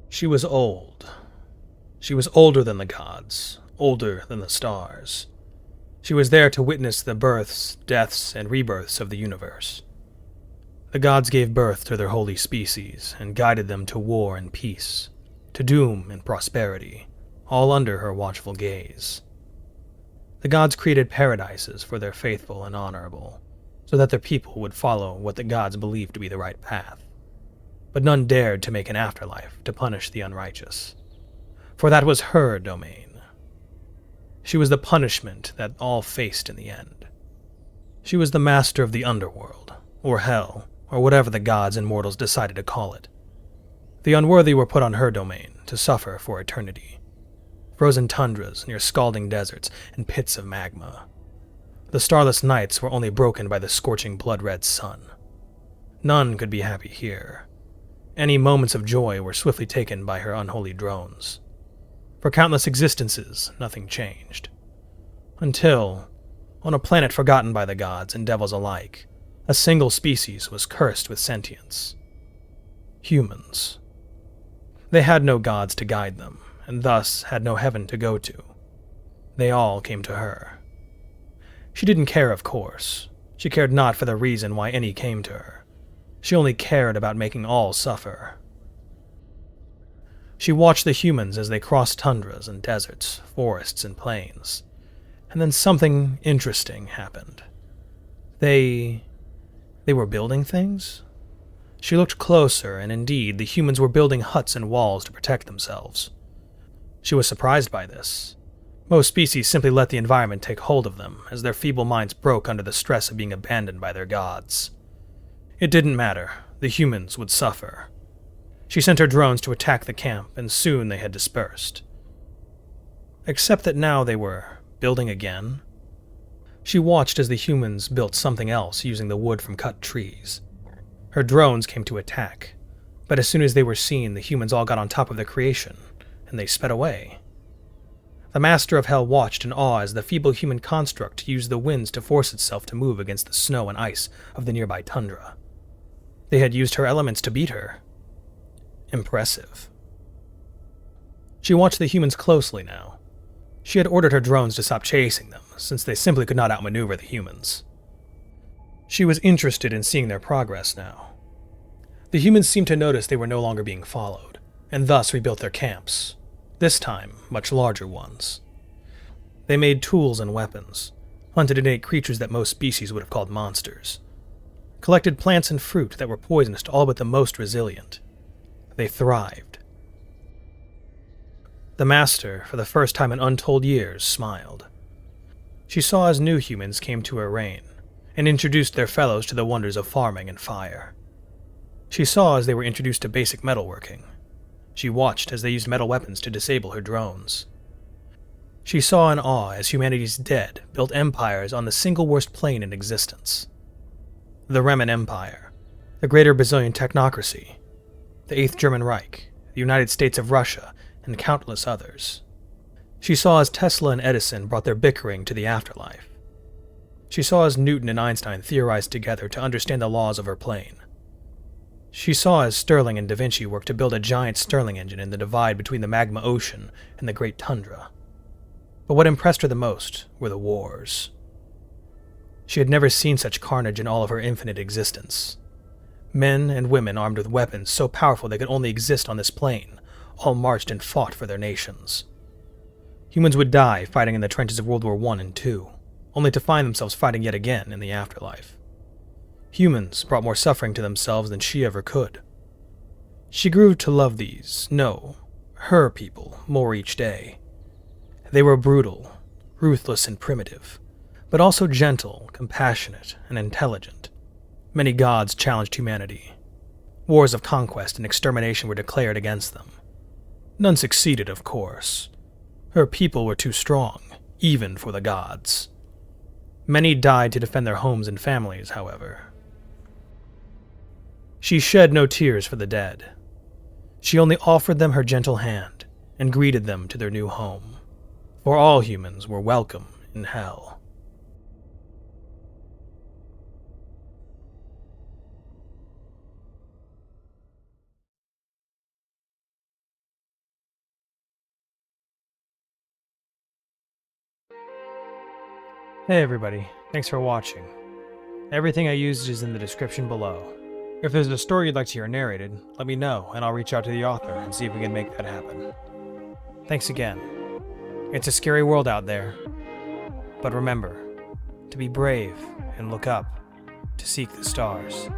She was old. She was older than the gods, older than the stars. She was there to witness the births, deaths, and rebirths of the universe. The gods gave birth to their holy species and guided them to war and peace, to doom and prosperity, all under her watchful gaze. The gods created paradises for their faithful and honorable, so that their people would follow what the gods believed to be the right path. But none dared to make an afterlife to punish the unrighteous, for that was her domain. She was the punishment that all faced in the end. She was the master of the underworld, or hell, or whatever the gods and mortals decided to call it. The unworthy were put on her domain to suffer for eternity. Frozen tundras near scalding deserts and pits of magma. The starless nights were only broken by the scorching blood-red sun. None could be happy here. Any moments of joy were swiftly taken by her unholy drones. For countless existences, nothing changed. Until, on a planet forgotten by the gods and devils alike, a single species was cursed with sentience. Humans. They had no gods to guide them, and thus had no heaven to go to. They all came to her. She didn't care, of course. She cared not for the reason why any came to her. She only cared about making all suffer. She watched the humans as they crossed tundras and deserts, forests and plains. And then something interesting happened. They were building things? She looked closer, and indeed, the humans were building huts and walls to protect themselves. She was surprised by this. Most species simply let the environment take hold of them, as their feeble minds broke under the stress of being abandoned by their gods. It didn't matter. The humans would suffer. She sent her drones to attack the camp, and soon they had dispersed. Except that now they were building again. She watched as the humans built something else using the wood from cut trees. Her drones came to attack, but as soon as they were seen, the humans all got on top of their creation, and they sped away. The Master of Hell watched in awe as the feeble human construct used the winds to force itself to move against the snow and ice of the nearby tundra. They had used her elements to beat her. Impressive. She watched the humans closely now. She had ordered her drones to stop chasing them, since they simply could not outmaneuver the humans. She was interested in seeing their progress now. The humans seemed to notice they were no longer being followed, and thus rebuilt their camps, this time much larger ones. They made tools and weapons, hunted and ate creatures that most species would have called monsters, collected plants and fruit that were poisonous to all but the most resilient. They thrived. The Master, for the first time in untold years, smiled. She saw as new humans came to her reign, and introduced their fellows to the wonders of farming and fire. She saw as they were introduced to basic metalworking. She watched as they used metal weapons to disable her drones. She saw in awe as humanity's dead built empires on the single worst plane in existence. The Reman Empire, the Greater Brazilian Technocracy, the 8th German Reich, the United States of Russia, and countless others. She saw as Tesla and Edison brought their bickering to the afterlife. She saw as Newton and Einstein theorized together to understand the laws of her plane. She saw as Stirling and Da Vinci worked to build a giant Stirling engine in the divide between the magma ocean and the great tundra. But what impressed her the most were the wars. She had never seen such carnage in all of her infinite existence. Men and women armed with weapons so powerful they could only exist on this plane, all marched and fought for their nations. Humans would die fighting in the trenches of World War I and II, only to find themselves fighting yet again in the afterlife. Humans brought more suffering to themselves than she ever could. She grew to love these, no, her people, more each day. They were brutal, ruthless and primitive, but also gentle, compassionate, and intelligent. Many gods challenged humanity. Wars of conquest and extermination were declared against them. None succeeded, of course. Her people were too strong, even for the gods. Many died to defend their homes and families, however. She shed no tears for the dead. She only offered them her gentle hand and greeted them to their new home, for all humans were welcome in hell. Hey everybody, thanks for watching. Everything I used is in the description below. If there's a story you'd like to hear narrated, let me know and I'll reach out to the author and see if we can make that happen. Thanks again. It's a scary world out there, but remember to be brave and look up, to seek the stars.